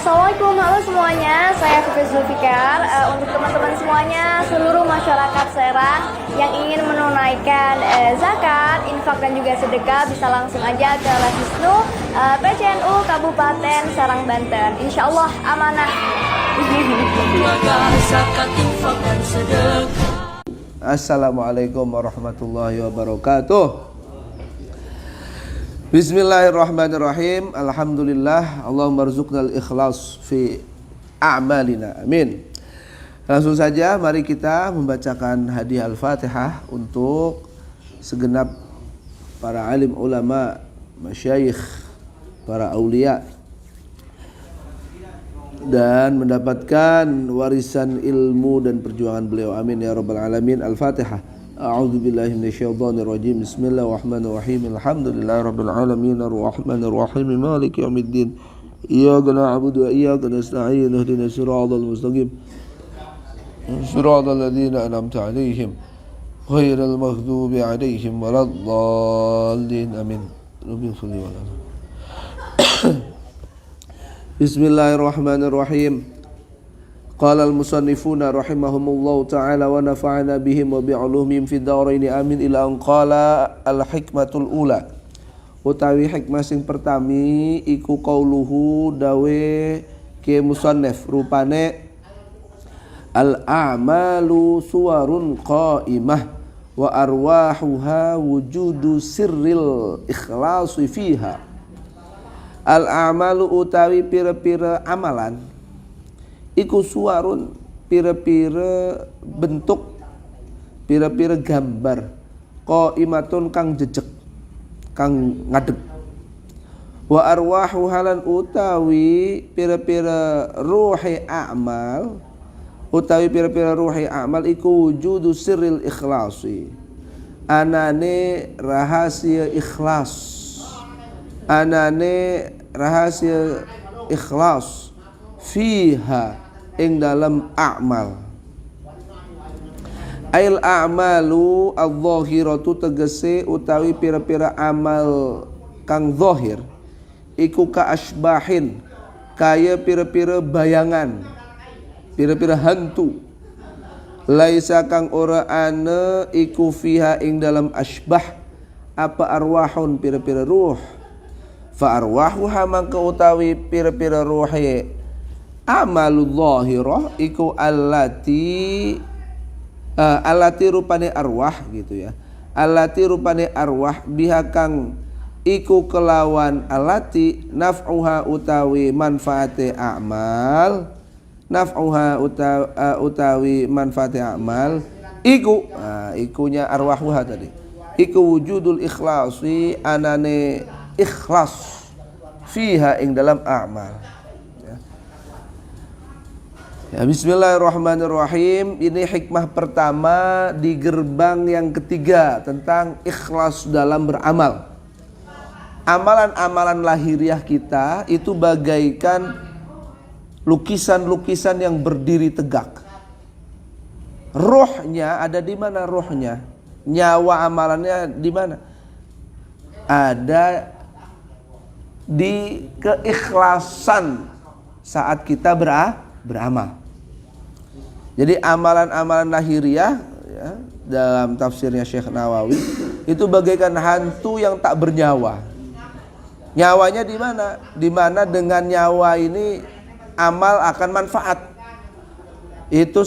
Assalamualaikum, halo semuanya, saya Fifi Zulfikar. Untuk teman-teman semuanya, seluruh masyarakat Serang yang ingin menunaikan zakat, infak dan juga sedekah bisa langsung aja ke Lahisnu PCNU Kabupaten Serang, Banten. Insya Allah amanah. Assalamualaikum warahmatullahi wabarakatuh. Bismillahirrahmanirrahim. Alhamdulillah. Allahumma rzuqnal ikhlas fi a'malina. Amin. Langsung saja mari kita membacakan hadiah Al-Fatihah untuk segenap para alim ulama, masyayikh, para aulia, dan mendapatkan warisan ilmu dan perjuangan beliau. Amin ya rabbal alamin. Al-Fatihah. A'udzu billahi minasyaitonir rajim. Bismillahirrahmanirrahim. Alhamdulillahirabbil alamin arrahmanir rahim maliki yaumiddin. Iyyaka na'budu wa iyyaka nasta'in. Ihdinas siratal mustaqim. Siratal ladzina an'amta 'alaihim ghairil maghdubi 'alaihim waladdallin. Amin. Rabbil shalli wa sallim. Bismillahirrahmanirrahim. Qala al-musannifuna rahimahumullahu ta'ala wa nafa'ana bihim wa bi'ulumihim fid dharaini amin ila an qala al-hikmatul ula. Utawi hikmah sing pertami iku qauluhu dawe ke musannif rupane al-a'malu suwarun qa'imah wa arwahuha wujudu sirril ikhlasi fiha. Al-a'malu utawi pira-pira amalan iku suwarun pira-pira bentuk, pira-pira gambar, qaimatun kang jejeg, kang ngadeg. Wa arwahu halan utawi pira-pira ruhi a'mal, utawi pira-pira ruhi a'mal iku wujudu sirril ikhlasi. Anane rahasia ikhlas. Anane rahasia ikhlas fiha ing dalam a'mal. Ail a'malu adh-dhahiratu tegese utawi pira-pira amal kang zahir iku ka asbahin kaya pira-pira bayangan, pira-pira hantu. Laisa kang ora ana iku fiha ing dalam asbah apa arwahun pira-pira ruh. Fa arwahuha mangka utawi pira-pira ruhe amalul zahirah iku allati rupane arwah gitu ya. Allati rupane arwah biha kang iku kelawan allati naf'uha utawi manfaate amal. Naf'uha utawi manfaate amal iku ikunya arwahuha tadi. Iku wujudul ikhlasi anane ikhlas fiha ing dalam amal. Ya, bismillahirrahmanirrahim. Ini hikmah pertama di gerbang yang ketiga tentang ikhlas dalam beramal. Amalan-amalan lahiriah kita itu bagaikan lukisan-lukisan yang berdiri tegak. Ruhnya ada di mana ruhnya? Nyawa amalannya di mana? Ada di keikhlasan saat kita beramal. Jadi amalan-amalan lahiriah ya, dalam tafsirnya Syekh Nawawi itu bagaikan hantu yang tak bernyawa. Nyawanya di mana? Di mana dengan nyawa ini amal akan manfaat. Itu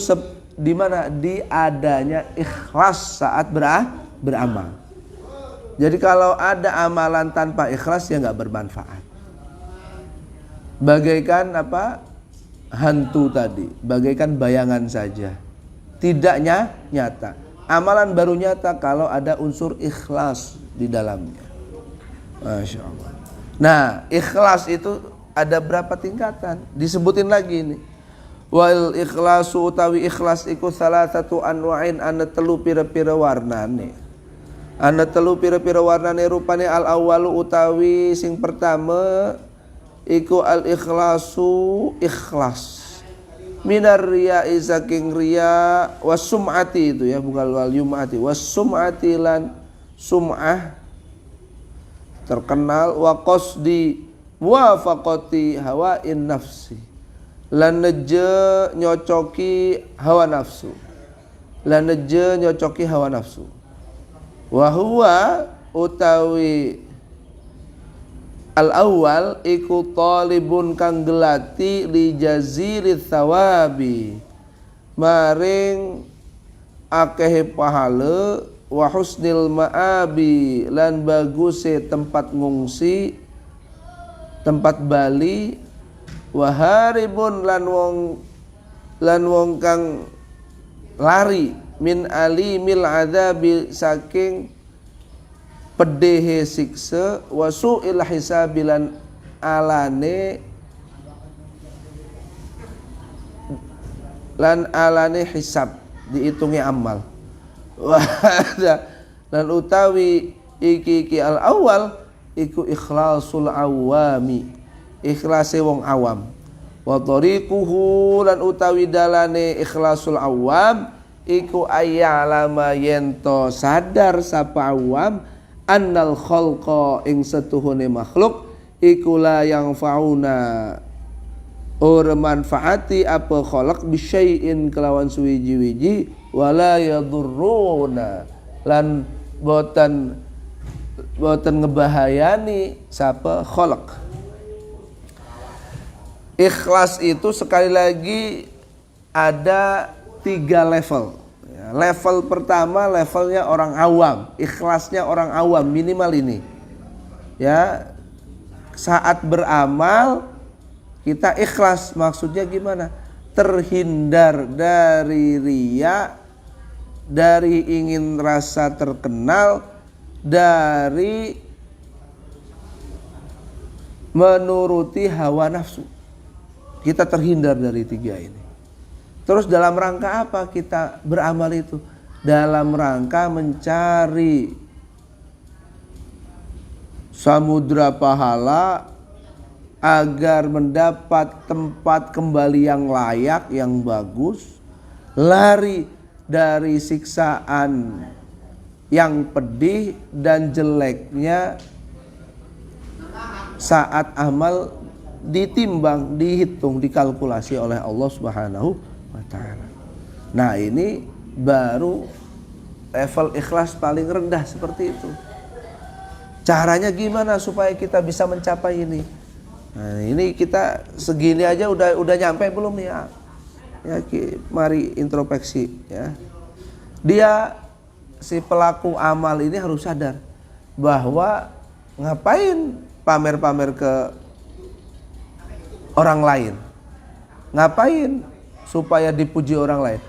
di mana? Di adanya ikhlas saat beramal. Jadi kalau ada amalan tanpa ikhlas ya nggak bermanfaat. Bagaikan apa? Hantu tadi, bagaikan bayangan saja, tidak nyata. Amalan baru nyata kalau ada unsur ikhlas di dalamnya. Masya Allah. Nah, ikhlas itu ada berapa tingkatan? Disebutin lagi ini. Wal ikhlasu utawi ikhlas iku salah satu anwa'in ana telu pira-pira warnane. Ana telu pira-pira warnane rupane al awalu utawi sing pertama iku al ikhlasu ikhlas minar riya saking riya was sum'ati itu ya, bukan wal yum'ati, was sum'ati lan sum'ah terkenal, wa qasdi muwafaqati hawain nafsi, lan neje nyocoki hawa nafsu, lan neje nyocoki hawa nafsu. Wa huwa utawi al awal iku talibun kang gelati li jaziri thawabi, maring akehe pahala, wa husnil ma'abi, lan baguse tempat ngungsi, tempat bali, wa haribun lan wong kang lari min alimil adzabi saking pedehe siksa, wa su'il hisabi lan alane hisab, dihitungi amal. Dan utawi iki al awal iku ikhlasul awami, ikhlase wong awam. Wa tariquhu, lan utawi dalane ikhlasul awam iku ayyalama yento sadar sapa awam annal khalqa ing setuhune makhluk iku la yang fauna ora manfaati apa khalaq bisyai'in kelawan suwiji-wiji, wala yadurruna lan boten ngebahayani sapa khalaq. Ikhlas itu sekali lagi ada 3 level. Level pertama levelnya orang awam, ikhlasnya orang awam minimal ini. Ya, saat beramal kita ikhlas, maksudnya gimana? Terhindar dari riya, dari ingin rasa terkenal, dari menuruti hawa nafsu. Kita terhindar dari 3 ini. Terus dalam rangka apa kita beramal itu? Dalam rangka mencari samudra pahala agar mendapat tempat kembali yang layak, yang bagus, lari dari siksaan yang pedih dan jeleknya saat amal ditimbang, dihitung, dikalkulasi oleh Allah Subhanahu wa ta'ala. Nah, ini baru level ikhlas paling rendah seperti itu. Caranya gimana supaya kita bisa mencapai ini? Nah, ini kita segini aja udah nyampe belum nih ya? Ya, mari introspeksi ya. Dia si pelaku amal ini harus sadar bahwa ngapain pamer-pamer ke orang lain? Ngapain supaya dipuji orang lain?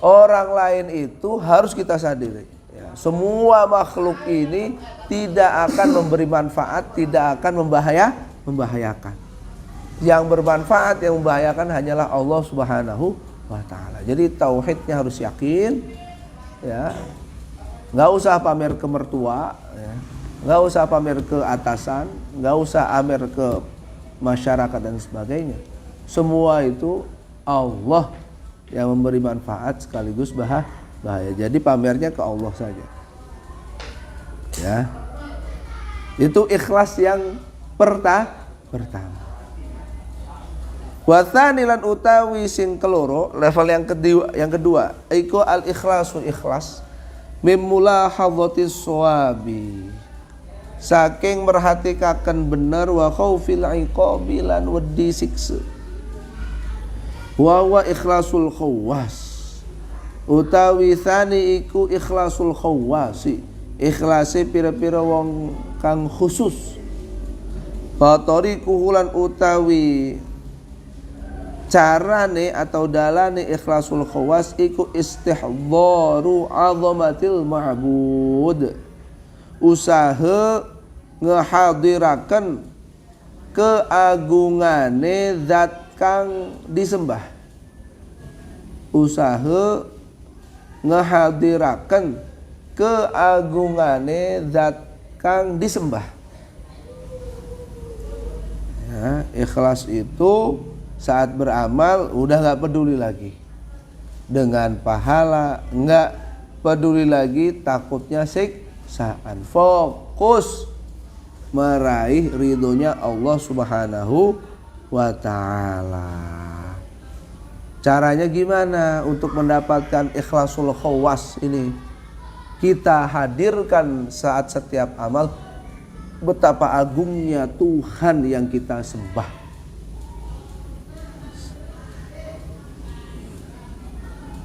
Orang lain itu harus kita sadari ya, semua makhluk ini tidak akan memberi manfaat, tidak akan membahayakan. Yang bermanfaat, yang membahayakan hanyalah Allah Subhanahu wa ta'ala. Jadi tauhidnya harus yakin ya. Nggak usah pamer ke mertua ya. Nggak usah pamer ke atasan, nggak usah pamer ke masyarakat dan sebagainya. Semua itu Allah yang memberi manfaat sekaligus bahaya. Jadi pamernya ke Allah saja. Ya. Itu ikhlas yang pertama. Wa tsani lan utawi sing keloro, level yang kedua iku al ikhlasu ikhlas mim mulahadzatis shawabi, saking merhatikaken bener, wa khaufil iqabi lan wedi siksa. Wa ikhlasul khawas, utawi tsani iku ikhlasul khawasi, ikhlase pira-pira wong kang khusus. Fatoriku lan utawi carane atau dalane ikhlasul khawas iku istihdharu azamatil ma'bud, usaha ngehadiraken keagungane zat kang disembah, usaha ngehadiraken keagungane zat kang disembah. Ya, ikhlas itu saat beramal udah nggak peduli lagi dengan pahala, nggak peduli lagi takutnya siksaan, fokus meraih ridhonya Allah Subhanahu wa ta'ala. Caranya gimana untuk mendapatkan ikhlasul khawas ini? Kita hadirkan saat setiap amal betapa agungnya Tuhan yang kita sembah.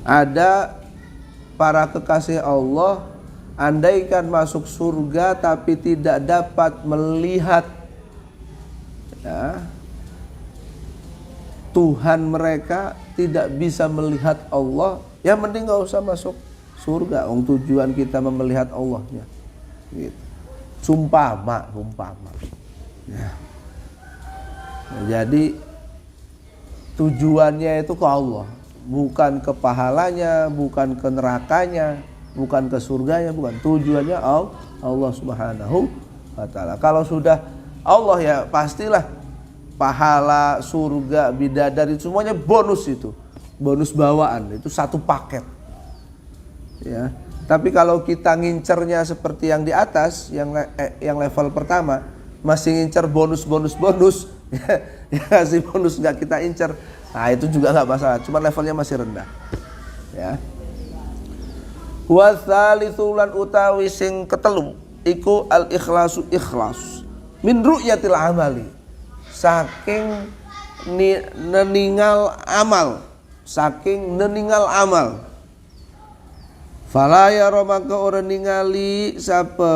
Ada para kekasih Allah, andaikan masuk surga tapi tidak dapat melihat Tuhan mereka, tidak bisa melihat Allah, ya mending gak usah masuk surga. Tujuan kita melihat Allahnya gitu. Sumpama ya. Jadi tujuannya itu ke Allah, bukan ke pahalanya, bukan ke nerakanya, bukan ke surganya, bukan. Tujuannya Allah Subhanahu wa ta'ala. Kalau sudah Allah, ya pastilah pahala, surga, bidadari, semuanya bonus itu. Bonus bawaan, itu satu paket. Ya. Tapi kalau kita ngincernya seperti yang di atas, yang level pertama, masih ngincer bonus, ya kasih bonus nggak kita incer, nah itu juga nggak masalah, cuma levelnya masih rendah. Ya. Wa tsalitsulan utawi sing ketelu iku al ikhlasu ikhlas min ru'yatil amali, saking neningal amal. Fala ya maka orang ningali sapa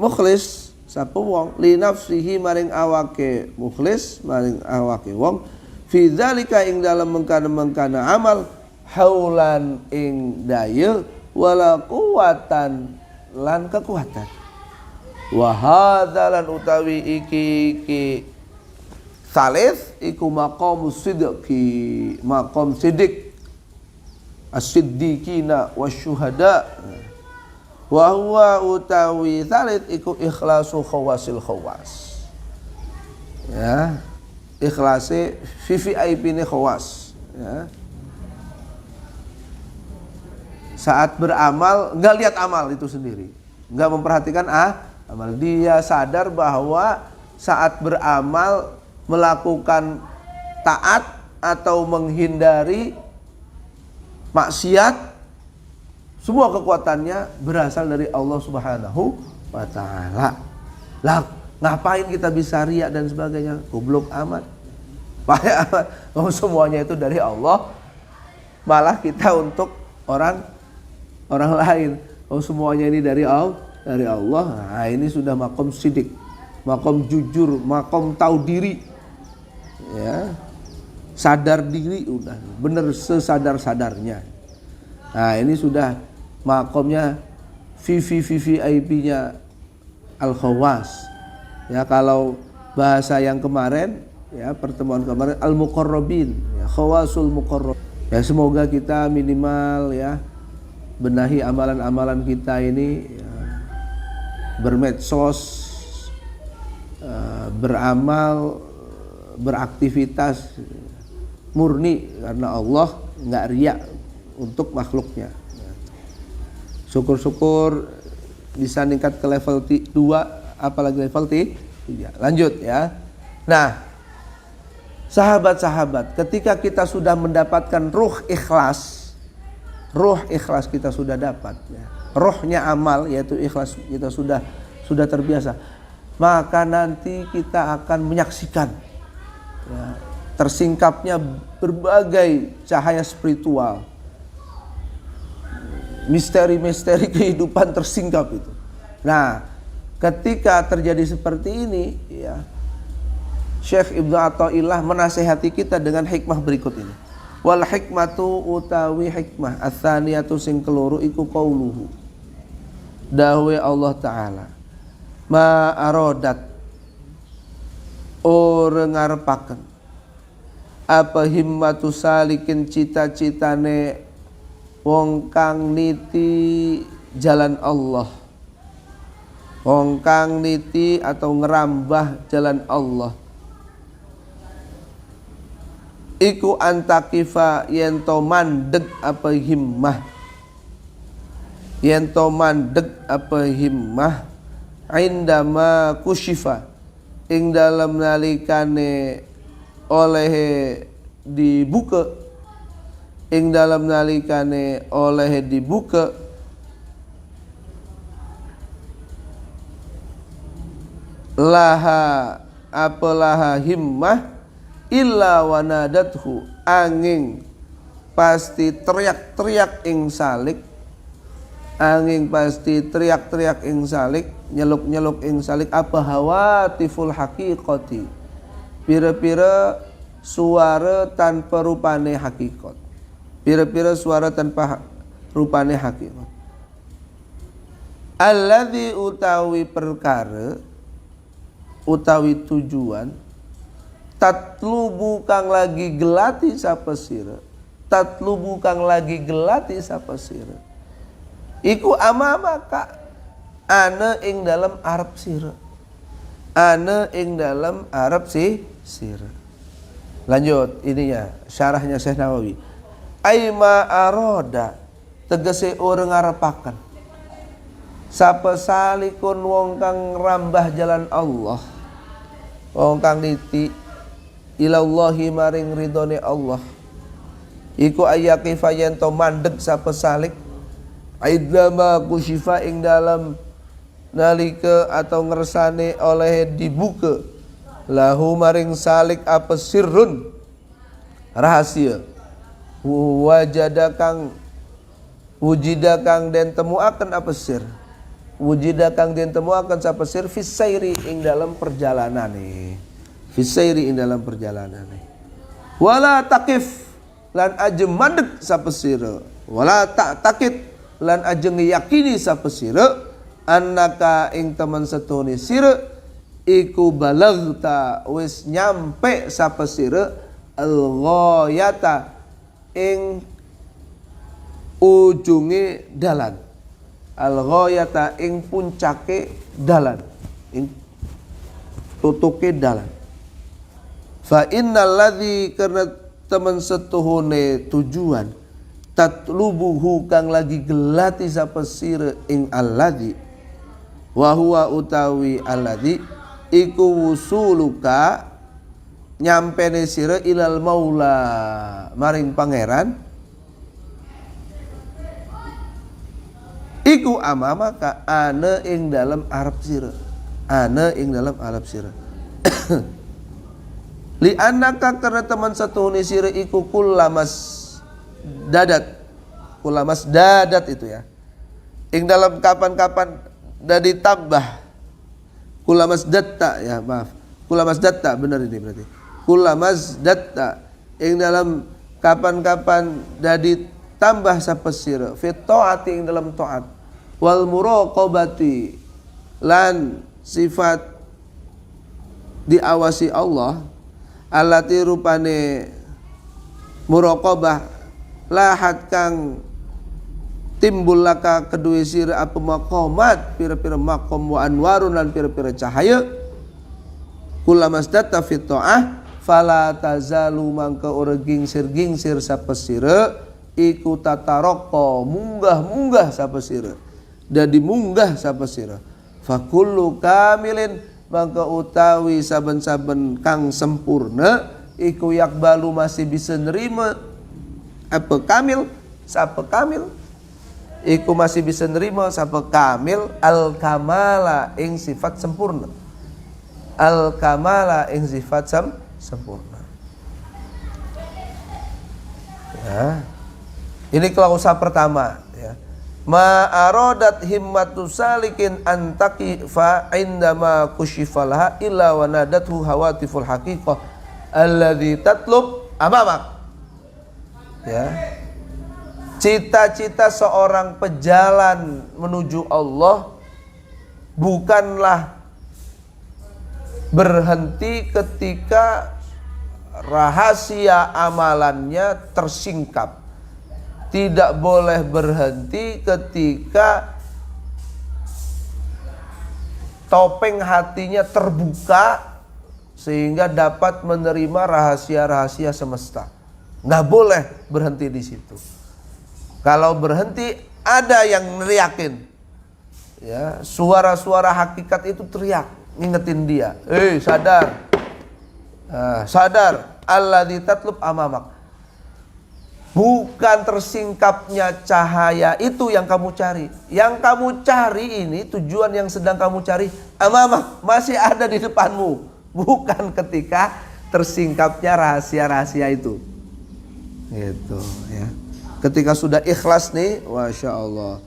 mukhlis, sapa wong li nafsihi maring awake mukhlis, maring awake wong fi dzalika ing dalem mengkana amal haulan ing daya wala quwatan lan kekuatan. Wa hadzalan utawi iki salis iku maqamus sidqi, maqam sidik as-siddiqina wasyuhada, wa huwa utawi salit iku ikhlasu khawasil khawas. Ya, ikhlase VVIP ini khawas. Ya. Saat beramal nggak lihat amal itu sendiri, nggak memperhatikan amal. Dia sadar bahwa saat beramal melakukan taat atau menghindari maksiat, semua kekuatannya berasal dari Allah Subhanahu wa ta'ala. Lah, ngapain kita bisa riak dan sebagainya? Goblok amat. Payah amat. Semuanya itu dari Allah. Malah kita untuk orang lain. Semuanya ini dari Allah. Nah, ini sudah makom sidik, makom jujur, makom tahu diri. Ya. Sadar diri udah bener sesadar-sadarnya. Nah, ini sudah makomnya VVIP-nya al-khawas. Ya, kalau bahasa yang kemarin, ya pertemuan kemarin al-muqarrabin, ya, khawasul muqarrab. Ya, semoga kita minimal ya benahi amalan-amalan kita ini, ya, bermedsos, beramal, beraktivitas murni karena Allah, nggak riak untuk makhluknya. Syukur-syukur bisa meningkat ke level 2, apalagi level 3. Lanjut ya. Nah, sahabat-sahabat, ketika kita sudah mendapatkan ruh ikhlas kita sudah dapat, ya. Rohnya amal yaitu ikhlas kita sudah terbiasa, maka nanti kita akan menyaksikan, ya, tersingkapnya berbagai cahaya spiritual, misteri-misteri kehidupan tersingkap itu. Nah, ketika terjadi seperti ini, ya, Syekh Ibnu Athaillah menasihati kita dengan hikmah berikut ini. Wal hikmatu utawi hikmah ats-tsaniyatu sing keloro iku qauluhu, dawuhe Allah Ta'ala, ma arodat ora ngarepaken apa himmatu salikin cita-citane wong kang niti jalan Allah, wong kang niti atau ngerambah jalan Allah, iku antakifa yento mandeg apa himmah, yento mandeg apa himmah indama kusyifa ing dalam nalikane oleh dibuka, ing dalam nalikane oleh dibuka laha apalaha himmah illa wanadathu angin pasti teriak-teriak ing salik, angin pasti teriak-teriak ing salik, nyeluk-nyeluk ing salik apa hawatiful haqiqati, pira-pira suara tanpa rupane hakikat, pira-pira suara tanpa rupane hakikat. Alladzi utawi perkara utawi tujuan tatlubu kang lagi gelati sapa sira, tatlubu kang lagi gelati sapa sira iku amamaka ana ing dalam arep sira, ana ing dalam arep sira. Lanjut ininya syarahnya Syekh Nawawi. Aima aroda tegese orang ngarepaken sapa salikun wong kang rambah jalan Allah, wong kang niti ilallahi maring ridhone Allah iku ayaqifa yen to mandeg sapa salik aidama kusyifa ing dalam nalika atau ngersane oleh dibuka lahu maring salik apa sirrun rahasia wajada kang wujida kang den temuaken apa sir, wujida kang den temuaken sapa sir fisairi ing dalam perjalanane, fisairi ing dalam perjalanane wala taqif lan ajeng mandeg sapa sira, wala tak takit lan ajeng yakini sapa sira annaka ing temen setune sira iku balagta wis nyampe sapa sira al-ghayata ing ujunge dalan, al-ghayata ing puncake dalan, ing tutuke dalan. Fa innal ladzi karena temen setuhune tujuan tatlubuhu kang lagi gelati sapa sira ing alladzi wa huwa utawi alladzi iku wusuluka nyampene sira ilal maula maring pangeran iku amamaka ana ing dalam arep sira, ana ing dalam arep sira. Li annaka karena teman satuhune sira iku kulamas dadat, kulamas dadat itu ya. Ing dalam kapan-kapan dah ditambah kulamas datta ya, maaf. Kulamas datta benar ini berarti. Kulamas datta ing dalam kapan-kapan dah ditambah sapa sira fi taati ing dalam taat wal muraqabati lan sifat diawasi Allah allati rupane muraqabah lahat kang timbul laka kedua sira apa maqamat pira-pira maqam wa anwarun lan pira-pira cahaya kulamasdata fi ta'ah fala tazalu mangka ora gingsir-gingsir sapa sira iku tataraqqa munggah-munggah sapa sira dadi munggah sapa sira fa kullu kamilin mangka utawi saben-saben kang sempurna iku yakbalu masih bisa nerima apa kamil sapa kamil iku masih bisa nerima sapa kamil al kamala ing sifat sempurna, al kamala ing sifat sempurna ya. Ini klausa pertama ya. Ma aradat himmatu salikin antaki fa indama kushifalaha illa wa nadathu hawatiful haqiqah alladzi tatlub amamak ya. Cita-cita seorang pejalan menuju Allah bukanlah berhenti ketika rahasia amalannya tersingkap, tidak boleh berhenti ketika topeng hatinya terbuka sehingga dapat menerima rahasia-rahasia semesta. Nggak boleh berhenti di situ. Kalau berhenti ada yang neriakin ya, suara-suara hakikat itu teriak, ngingetin dia, sadar, sadar, alladzi tatlub amamak. Bukan tersingkapnya cahaya itu yang kamu cari. Yang kamu cari ini, tujuan yang sedang kamu cari, amamak, masih ada di depanmu. Bukan ketika tersingkapnya rahasia-rahasia itu. Gitu ya. Ketika sudah ikhlas nih, Masya Allah,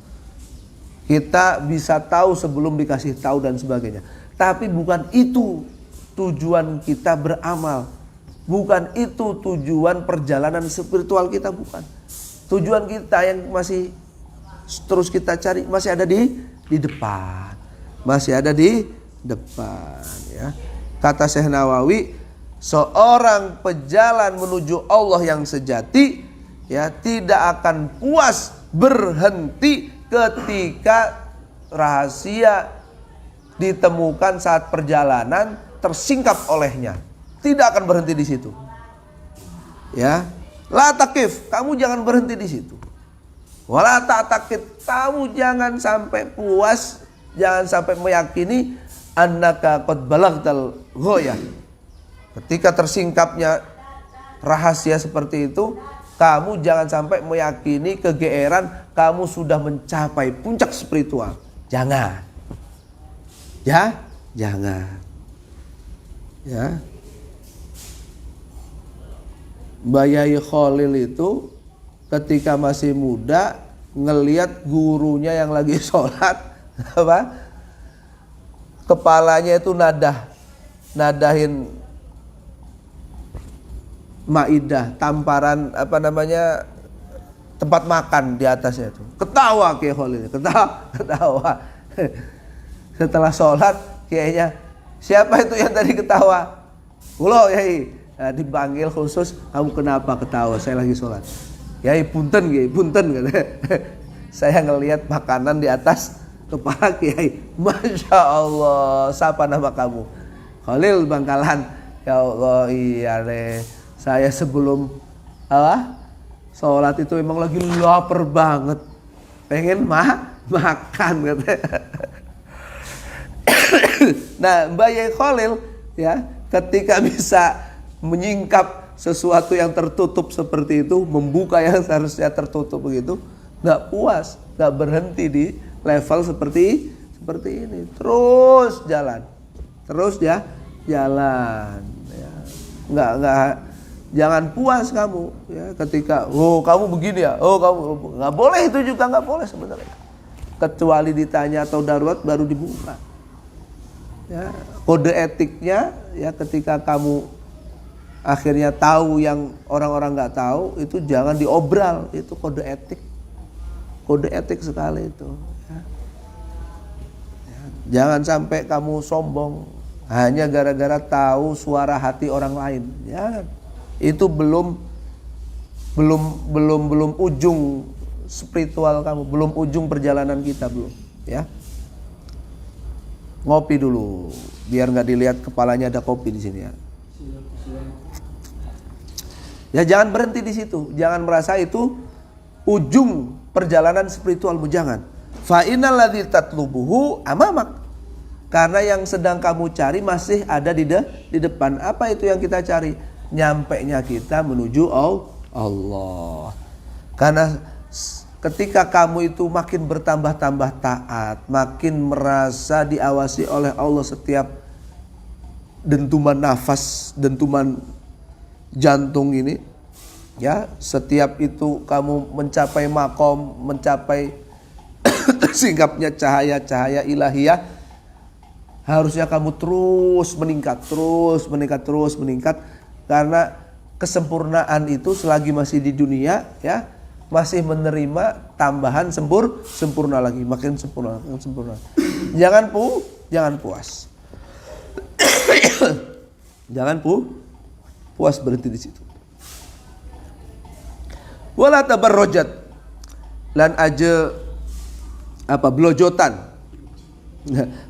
kita bisa tahu sebelum dikasih tahu dan sebagainya. Tapi bukan itu tujuan kita beramal. Bukan itu tujuan perjalanan spiritual kita, bukan. Tujuan kita yang masih terus kita cari masih ada di depan. Masih ada di depan ya. Kata Syekh Nawawi, seorang pejalan menuju Allah yang sejati ya tidak akan puas berhenti ketika rahasia ditemukan saat perjalanan tersingkap olehnya. Tidak akan berhenti di situ. Ya, la takif, kamu jangan berhenti di situ. Wala ta'taqid, kamu jangan sampai puas, jangan sampai meyakini annaka qad balagtal ghayah. Ketika tersingkapnya rahasia seperti itu, kamu jangan sampai meyakini kegeeran kamu sudah mencapai puncak spiritual. Jangan. Ya, jangan. Ya. Mbak Yai Khalil itu ketika masih muda ngelihat gurunya yang lagi sholat, apa? Kepalanya itu nadahin maidah, tamparan apa namanya, tempat makan di atasnya itu. Ketawa Kiai Khalil, ketawa. Setelah sholat kayaknya, siapa itu yang tadi ketawa? Ulo Yai. Nah, dipanggil khusus, kamu kenapa ketawa? Saya lagi sholat. Yai punten katanya. Saya ngelihat makanan di atas kepala Kiai. Masya Allah, siapa nama kamu? Khalil Bangkalan. Ya Allah, iya deh. Saya sebelum sholat itu memang lagi lapar banget, pengen makan katanya. Nah, Mbak Yai Khalil ya, ketika bisa menyingkap sesuatu yang tertutup seperti itu, membuka yang seharusnya tertutup begitu, nggak puas, nggak berhenti di level seperti ini, terus jalan ya, nggak, jangan puas kamu ya ketika kamu begini ya, kamu nggak boleh, itu juga nggak boleh sebenarnya, kecuali ditanya atau darurat baru dibuka ya. Kode etiknya ya, ketika kamu akhirnya tahu yang orang-orang nggak tahu, itu jangan diobral, itu kode etik sekali itu ya. Jangan sampai kamu sombong hanya gara-gara tahu suara hati orang lain ya. Itu belum ujung spiritual kamu, belum ujung perjalanan kita, belum ya. Ngopi dulu biar nggak dilihat kepalanya ada kopi di sini ya. Ya, jangan berhenti di situ, jangan merasa itu ujung perjalanan spiritualmu, jangan. Fa innal ladzi tatlubuhu amamak, karena yang sedang kamu cari masih ada di depan. Apa itu yang kita cari? Nyampenya kita menuju Allah. Karena ketika kamu itu makin bertambah-tambah taat, makin merasa diawasi oleh Allah setiap dentuman nafas, dentuman jantung ini ya, setiap itu kamu mencapai makom, mencapai tersingkapnya cahaya ilahiyah, harusnya kamu terus meningkat, karena kesempurnaan itu selagi masih di dunia ya, masih menerima tambahan sempurna lagi, makin sempurna. Jangan puas. Jangan puas berhenti di situ. Wala tabarrujat, lan aja belojotan.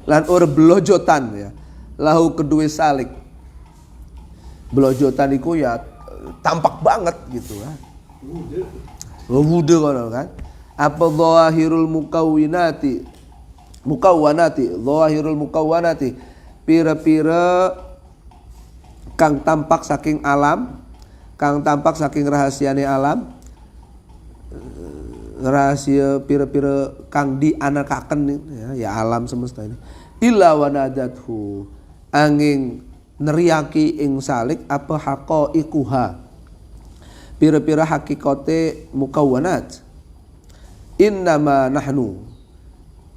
Lan belojotan ya. Lahu kedua salik. Belojotan iku ya tampak banget gitu kan. Wudu kan. Apa dhahirul mukawwinati mukawwanati, zahirul mukawwanati, pira-pira kang tampak saking alam, kang tampak saking rahasiane alam, rahasia pira-pira kang dianakaken ya alam semesta ini. Illa wanadathu, angin neriaki ing salik apa haqaiquha, pira-pira hakikate mukawwanat. Innama nahnu,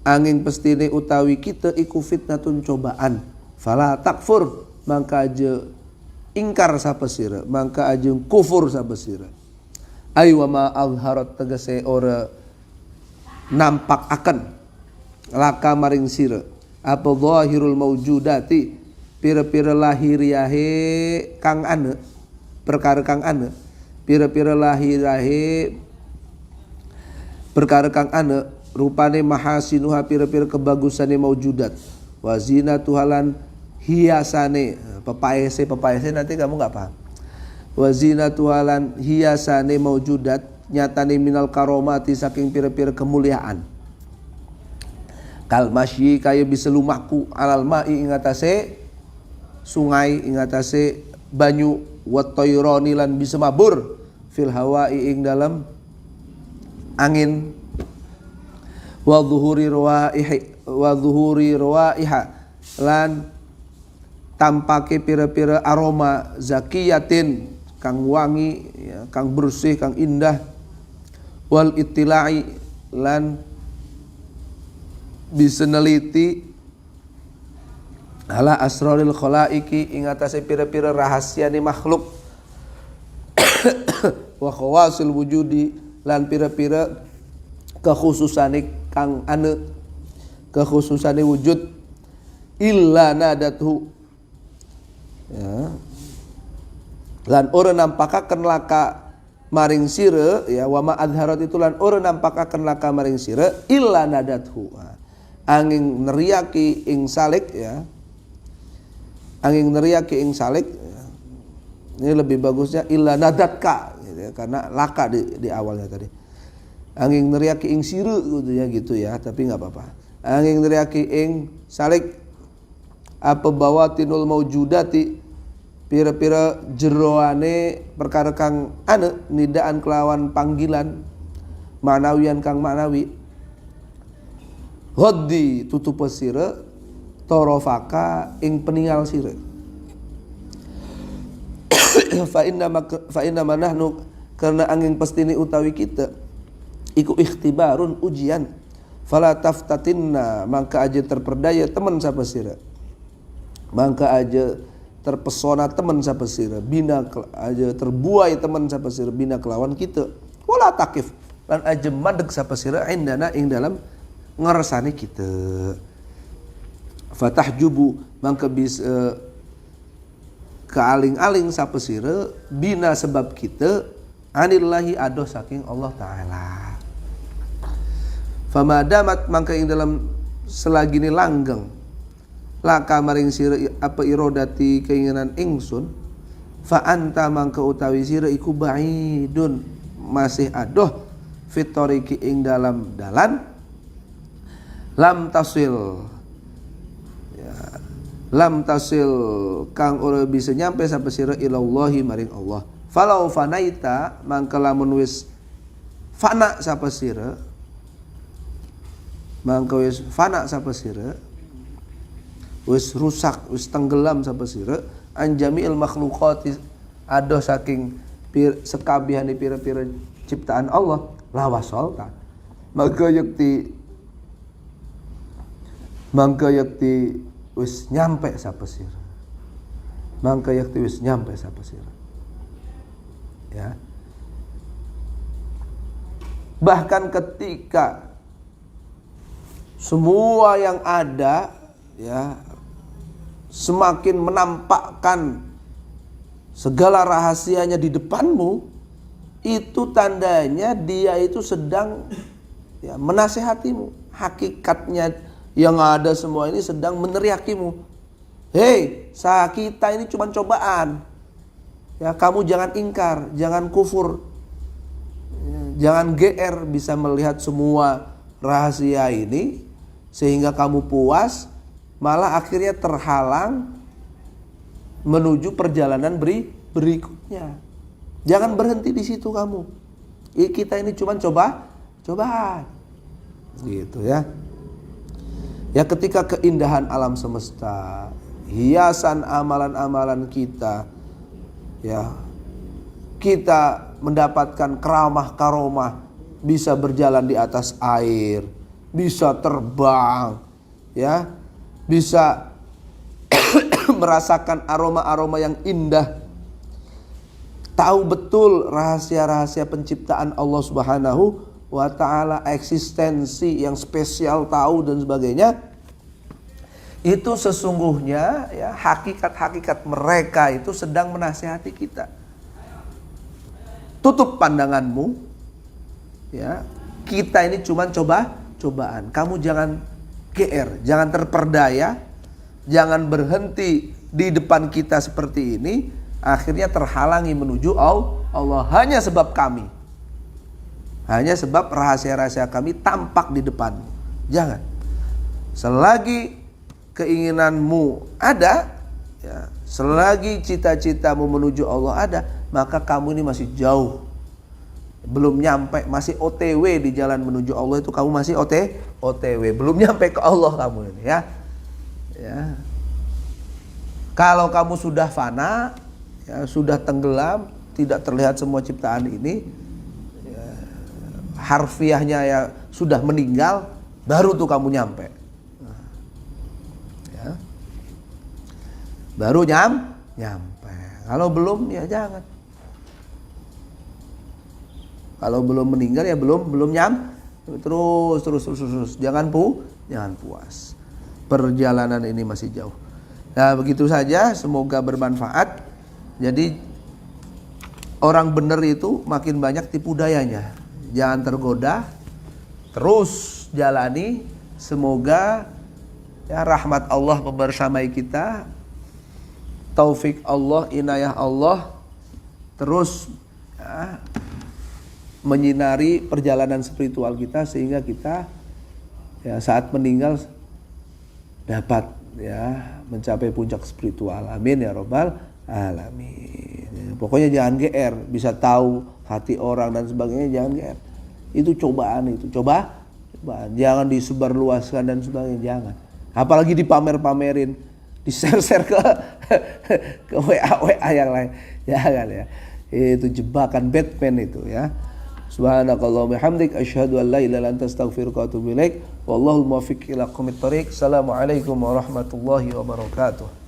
angin pestine utawi kita iku fitnatun cobaan, fala takfur, mangka aja ingkar sapa sira, mangka aja kufur sapa sira. Ay wa ma azharat tegese ora nampak akan laka maring sira apa zahirul maujudati, pira-pira lahiriahe kang ane, perkara kang ane, pira-pira lahiriahe perkara kang ane, rupane mahasinuha, pira-pira kebagusane maujudat, wa zinatuhalan hiasane, pepaese nanti kamu nggak paham. Wa zinatuhalan hiasane maujudat, nyatane minal karomati saking pira-pira kemuliaan. Kal masyi kaya bisa lumaku alal ma'i ingatase sungai, ingatase banyu, wa tayrani lan bisa mabur fil hawa'i ing dalam angin, wa zuhuri rawaiha lan tampake pira-pira aroma zakiyatin kang wangi ya, kang bersih, kang indah, wal ittila'i lan bisa neliti ala asraril khalaiki ing atase pira-pira rahasiane makhluk, wa khawasil wujudi lan pira-pira kekhususane kang ane, kekhususane wujud. Illa nadathu ya, lan ora nampakaken laka maring sira ya, wa ma adharat itu lan ora nampakaken laka maring sira illa nadathu, angin neriaki ing salik ya, angin neriaki ing salik ya. Ini lebih bagusnya illa nadatka gitu ya, karena laka di awalnya tadi. Angin neriaki ing siru gitu ya, tapi nggak apa-apa. Angin neriaki ing salik apa bawatinul maujudati, pira-pira jeroane perkara kang ane, nidaan kelawan panggilan manawian kang manawi. Ghaddi tutup sira torofaka ing peninggal sira. fa inna nahnu, karena angin pastini utawi kita iku ikhtibarun ujian, fala taftatinna, mangka aja terperdaya teman sapa sira, mangka aja terpesona teman sapa sira, bina aja terbuai teman sapa sira, bina kelawan kita, wala takif lan aja madeg sapa sira indana ing dalam ngersane kita. Fatahjubu, mangka bisa kealing-aling sapa sira bina sebab kita anillahi adoh saking Allah Ta'ala. Famadamat, mangka ing dalam selagi ni langgeng laka maring sira apa irodati keinginan ingsun, fa anta mangka utawi sira iku baidun masih adoh fitoriki ing dalam dalan lam tasil ya, lam tasil kang ora bisa nyampe sampai sira ilallahi maring Allah. Falau fanaita, mangka lamun wis fana sapa sira, mangka wis fana sapa sira, wis rusak, wis tenggelam sapa sira anjamiil makhluqati, adoh saking sekabehane pira-pira ciptaan Allah, lawasolta, maka yakti wis nyampe sapa sira, mangka yakti wis nyampe sapa sira ya. Bahkan ketika semua yang ada ya semakin menampakkan segala rahasianya di depanmu, itu tandanya dia itu sedang ya menasehatimu. Hakikatnya yang ada semua ini sedang meneriakimu, hei, kita ini cuma cobaan ya, kamu jangan ingkar, jangan kufur, jangan GR, bisa melihat semua rahasia ini sehingga kamu puas, malah akhirnya terhalang menuju perjalanan berikutnya. Jangan berhenti di situ kamu. Kita ini cuma cobaan. Gitu ya. Ya, ketika keindahan alam semesta, hiasan amalan-amalan kita, ya, kita mendapatkan keramah karomah, bisa berjalan di atas air, bisa terbang, ya, bisa merasakan aroma-aroma yang indah, tahu betul rahasia-rahasia penciptaan Allah Subhanahu wa ta'ala, eksistensi yang spesial, tahu dan sebagainya. Itu sesungguhnya ya, hakikat-hakikat mereka itu sedang menasihati kita. Tutup pandanganmu, ya, kita ini cuma cobaan. Kamu jangan GR, jangan terperdaya, jangan berhenti di depan kita seperti ini, akhirnya terhalangi menuju Allah hanya sebab kami. Hanya sebab rahasia-rahasia kami tampak di depanmu. Jangan. Selagi keinginanmu ada, ya, selagi cita-citamu menuju Allah ada, maka kamu ini masih jauh. Belum nyampe, masih OTW di jalan menuju Allah itu, kamu masih OTW. Belum nyampe ke Allah kamu ini, ya. Ya. Kalau kamu sudah fana, ya, sudah tenggelam, tidak terlihat semua ciptaan ini, harfiahnya ya sudah meninggal, baru tuh kamu nyampe. Ya. Baru nyampe. Kalau belum ya jangan. Kalau belum meninggal ya belum nyampe. Terus. Jangan puas. Perjalanan ini masih jauh. Nah, begitu saja, semoga bermanfaat. Jadi orang benar itu makin banyak tipu dayanya. Jangan tergoda, terus jalani. Semoga ya rahmat Allah membersamai kita, taufik Allah, inayah Allah terus ya, menyinari perjalanan spiritual kita, sehingga kita ya saat meninggal dapat ya mencapai puncak spiritual. Amin ya robbal alamin. Ya, pokoknya jangan GR, bisa tahu hati orang dan sebagainya, jangan GR. Itu cobaan, cobaan. Jangan disebarluaskan dan sebagainya, jangan. Apalagi dipamer-pamerin, di-share ke WA yang lain. Jangan ya. Itu jebakan Batman itu ya. Subhanakallahumma hamdik asyhadu an la ilaha illa anta astaghfiruka wa atubu ilaik. Wallahul muwaffiq ila aqwamit thoriq. Assalamualaikum warahmatullahi wabarakatuh.